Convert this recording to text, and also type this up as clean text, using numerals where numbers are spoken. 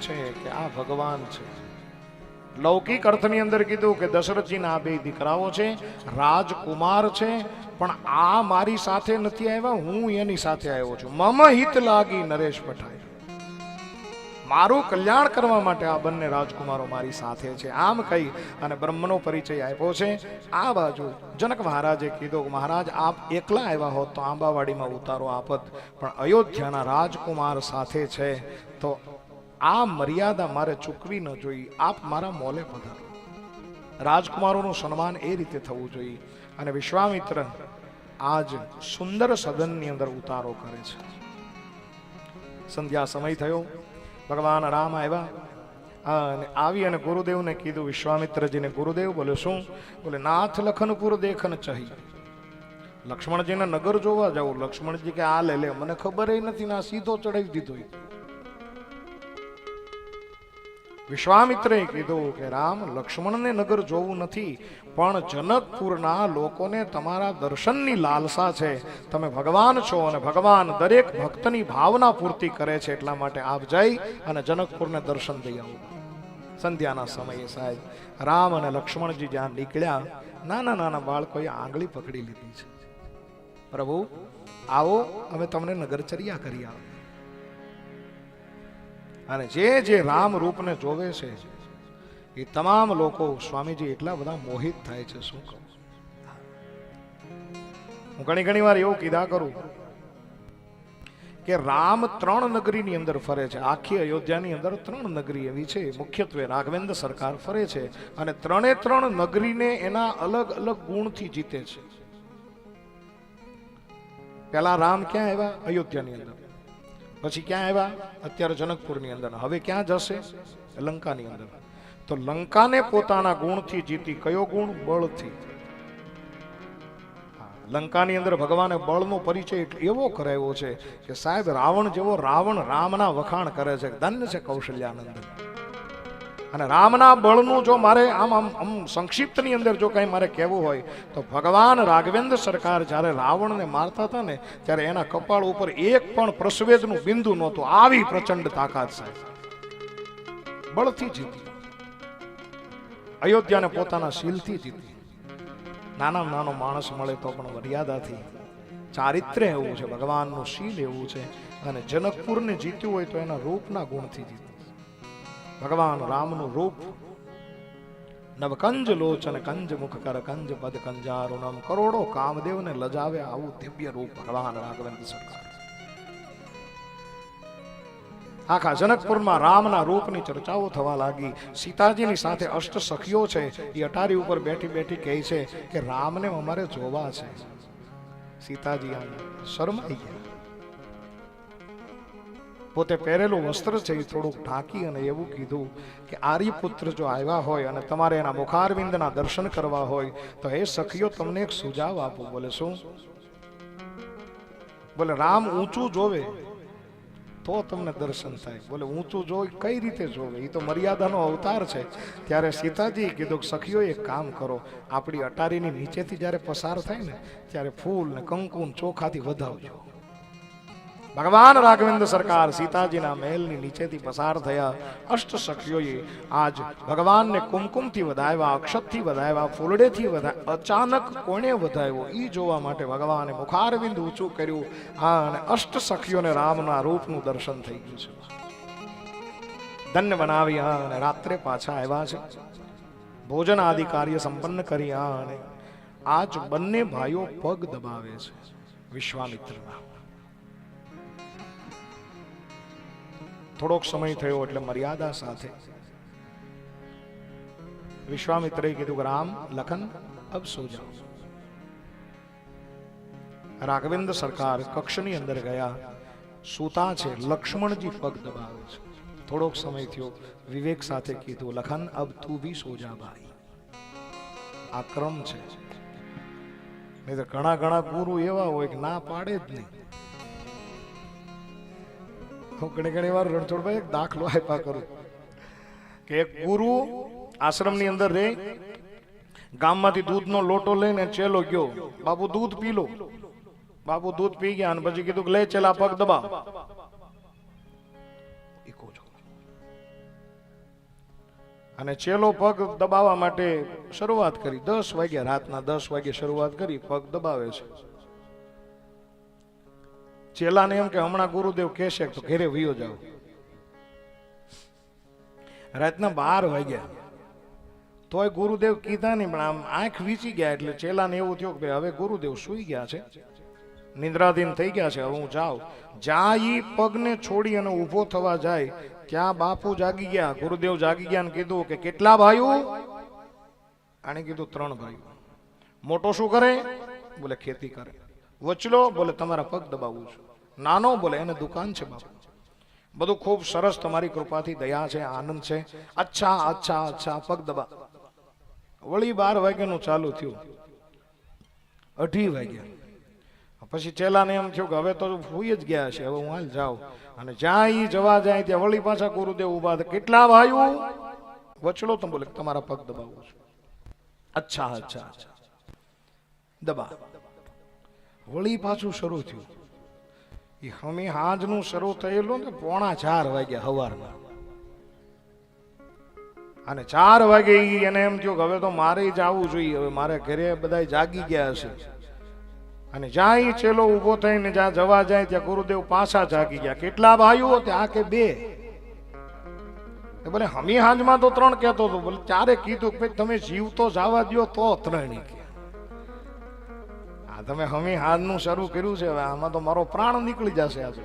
છે કે આ ભગવાન છે. લૌકિક અર્થની અંદર કીધું કે દશરથજીના આ બે દીકરાઓ છે, રાજકુમાર છે, પણ આ મારી સાથે નથી આવ્યા, હું એની સાથે આવ્યો છું. મમ હિત લાગી નરેશ પઠાય, મારું કલ્યાણ કરવા માટે આ બંને રાજકુમારો મારી સાથે છે. આમ કહી અને બ્રહ્મનો પરિચય આપ્યો છે. આ બાજુ જનક મહારાજે કીધું, મહારાજ આપ એકલા આવ્યા હોત તો આંબાવાડીમાં ઉતારો આપત, પણ અયોધ્યાના રાજકુમાર સાથે છે તો આ મર્યાદા મારે ચૂકવી ન જોઈએ. આપ મારા મોલે પધારો. રાજકુમારોનું સન્માન એ રીતે થવું જોઈએ. અને વિશ્વામિત્ર આજ સુંદર સદનની અંદર ઉતારો કરે છે. સંધ્યા સમય થયો, ભગવાન રામ આવ્યા અને આવી અને ગુરુદેવને કીધું, વિશ્વામિત્રજીને, ગુરુદેવ બોલે શું? બોલે નાથ લખનપુર દેખન ચાહી. લક્ષ્મણજીને નગર જોવા જાવું. લક્ષ્મણજી કે આ લે, મને ખબર નથી, ના સીધો ચડાવી દીધો. વિશ્વામિત્રે કીધું કે રામ, લક્ષ્મણને નગર જોવું નથી, પણ જનકપુરના લોકોને તમારા દર્શનની લાલસા છે. તમે ભગવાન છો અને ભગવાન દરેક ભક્તની ભાવના પૂર્તિ કરે છે, એટલા માટે આપ જઈ અને જનકપુરને દર્શન દઈ આવો. સંધ્યાના સમયે સાહેબ રામ અને લક્ષ્મણજી જ્યાં નીકળ્યા, નાના નાના બાળકોએ આંગળી પકડી લીધી છે. પ્રભુ આવો, અમે તમને નગરચર્યા કરી આવો. અને જે રામ રૂપને જોવે છે એ તમામ લોકો, સ્વામીજી એટલા બધા મોહિત થાય છે, શું કહું. હું ઘણી વાર એવું કીધા કરું કે રામ 3 નગરીની અંદર ફરે છે. આખી અયોધ્યાની અંદર 3 નગરી એવી છે, મુખ્યત્વે રાઘવેન્દ્ર સરકાર ફરે છે અને 3 નગરીને એના અલગ અલગ ગુણથી જીતે છે. પેલા રામ ક્યાં આવ્યા? અયોધ્યાની અંદર. પછી ક્યાં આવ્યા? અત્યારે જનકપુરની અંદર. હવે ક્યાં જશે? લંકાની અંદર. તો લંકાને પોતાના ગુણથી જીતી. કયો ગુણ? બળથી. લંકાની અંદર ભગવાને બળનો પરિચય એવો કરાવ્યો છે કે સાહેબ રાવણ જેવો રાવણ રામના વખાણ કરે છે. ધન્ય છે કૌશલ્યાનંદ. અને રામના બળનું જો મારે આમ સંક્ષિપ્તની અંદર જો કંઈ મારે કહેવું હોય તો ભગવાન રાઘવેન્દ્ર સરકાર જ્યારે રાવણને મારતા હતા ને, ત્યારે એના કપાળ ઉપર એક પણ પ્રસ્વેદનું બિંદુ નહોતું. આવી પ્રચંડ તાકાત સાહેબ. બળથી જીતી. અયોધ્યાને પોતાના શીલથી જીતી. નાનો માણસ મળે તો પણ મર્યાદાથી. ચારિત્ર્ય એવું છે, ભગવાનનું શીલ એવું છે. અને જનકપુરને જીત્યું હોય તો એના રૂપના ગુણથી જીત્યું. ભગવાન રામનું રૂપ નવકંજ લોચન કંજ મુખ કર કંજ પદ કંજારુણમ. કરોડો કામદેવને લજાવે આવું દિવ્ય રૂપ ભગવાન રાઘવેન્દ્ર સરકાર. આખા જનકપુરમાં રામના રૂપની ચર્ચાઓ થવા લાગી. સીતાજીની સાથે અષ્ટ સખીઓ છે, એ અટારી ઉપર બેઠી બેઠી કહે છે કે રામને અમારે જોવા છે. સીતાજી શરમાઈ ગયા. પોતે પહેરેલું વસ્ત્ર છે એ થોડુંક ઢાંકી અને એવું કીધું કે આર્યપુત્ર જો આવ્યા હોય અને તમારે એના મુખારવિંદના દર્શન કરવા હોય તો હે સખીઓ, તમને એક સુઝાવ આપું. બોલે શું? બોલે રામ ઊંચું જોવે તો તમને દર્શન થાય. બોલે ઊંચું જોઈ કઈ રીતે જોવે? એ તો મર્યાદાનો અવતાર છે. ત્યારે સીતાજી કીધું કે સખીઓ એક કામ કરો, આપણી અટારીની નીચેથી જ્યારે પસાર થાય ને ત્યારે ફૂલ ને કંકુ ચોખાથી વધાવજો. ભગવાન રાઘવેન્દ્ર સરકાર સીતાજીના મહેલની નીચેથી પસાર થયા. અષ્ટ સખીઓએ આજ ભગવાનને કુમકુમથી વધાવ્યા, અક્ષતથી વધાવ્યા, ફૂલડેથી વધાવ્યા. અચાનક કોણે વધાવ્યો એ જોવા માટે ભગવાને મુખારવિંદ ઊંચું કર્યું. અને અષ્ટ સખીઓને રામના રૂપનું દર્શન થઈ ગયું છે. ધન્ય બનાવ્યા અને રાત્રે પાછા આવ્યા છે. ભોજન આદિ કાર્ય સંપન્ન કર્યા અને આજ બંને ભાઈઓ પગ દબાવે છે વિશ્વામિત્રના. થોડોક સમય થયો એટલે મર્યાદા સાથે વિશ્વામિત્રે કીધું, રામ લખન અબ સો જાઓ. રાઘવેન્દ્ર સરકાર કક્ષની અંદર ગયા, સૂતા છે. લક્ષ્મણજી પગ દબાવે છે. થોડોક સમય થયો, વિવેક સાથે કીધું, લખન અબ તું ભી સો જા ભાઈ. આ ક્રમ છે. નહીં તો ઘણા ગુરુ એવા હોય કે ના પાડે જ નહીં. હું ઘણી વાર રણછોડભાઈ એક દાખલો આપ્યા કરું કે એક ગુરુ આશ્રમની અંદર રે, ગામમાંથી દૂધનો લોટો લઈને ચેલો ગયો, બાપુ દૂધ પી લો. બાપુ દૂધ પી ગયા અને પછી કીધું કે લે ચેલા પગ દબાવ. અને ચેલો પગ દબાવવા માટે શરૂઆત કરી. 10 વાગ્યા, રાતના 10 વાગે શરૂઆત કરી, પગ દબાવે છે. ચેલાને એમ કે હમણાં ગુરુદેવ કહેશે તો ઘરે વયો જાવ. રાતના 12 વાગ્યા તોય ગુરુદેવ કીધા નહીં, પણ આમ આંખ વીચી ગયા એટલે ચેલાને એવું થયું કે હવે ગુરુદેવ સૂઈ ગયા છે, નિદ્રાધીન થઈ ગયા છે, હવે હું જાઉં. જ્યાં ઈ પગને છોડી અને ઊભો થવા જાય ત્યાં બાપુ જાગી ગયા. ગુરુદેવ જાગી ગયા ને કીધું કે કેટલા ભાઈઓ? આને કીધું 3 ભાઈઓ. મોટો શું કરે? બોલે ખેતી કરે. વચલો? બોલે તમારા પગ દબાવું છું. નાનો? બોલે એને દુકાન છે બાપુ. બધું ખૂબ સરસ, તમારી કૃપાથી દયા છે, આનંદ છે. અચ્છા અચ્છા અચ્છા, પગ દબા. વળી 12 વાગ્યાનું ચાલુ થયું, 2:30 વાગ્યા. પછી ચેલાને એમ થયું કે હવે તો સુઈ જ ગયા છે, હવે હું હાલ જાઉં. અને જ્યાં ઈ જવા જાય ત્યાં વળી પાછા ગુરુદેવ ઉભા થયા. કેટલા ભાઈઓ? વચલો? તો બોલે તમારા પગ દબાવું છું. અચ્છા અચ્છા અચ્છા, દબા. વળી પાછું શરૂ થયું. એ હમી હાજનું શરૂ થયેલું ને 3:45 વાગ્યા સવારના. અને 4 વાગે એને એમ થયું કે હવે તો મારે જવું જોઈએ, હવે મારે ઘરે બધા જાગી ગયા હશે. અને જ્યાં ચેલો ઉભો થઈને જ્યાં જવા જાય ત્યાં ગુરુદેવ પાછા જાગી ગયા. કેટલા ભાઈઓ? ત્યાં કે 2. બોલે હમી હાજમાં તો 3 કહેતો હતો. બોલે 4 કીધું કે તમે જીવ તો જવા દો તો 3 કે આ તમે હમી હાજનું શરૂ કર્યું છે, હવે આમાં તો મારો પ્રાણ નીકળી જશે આજે.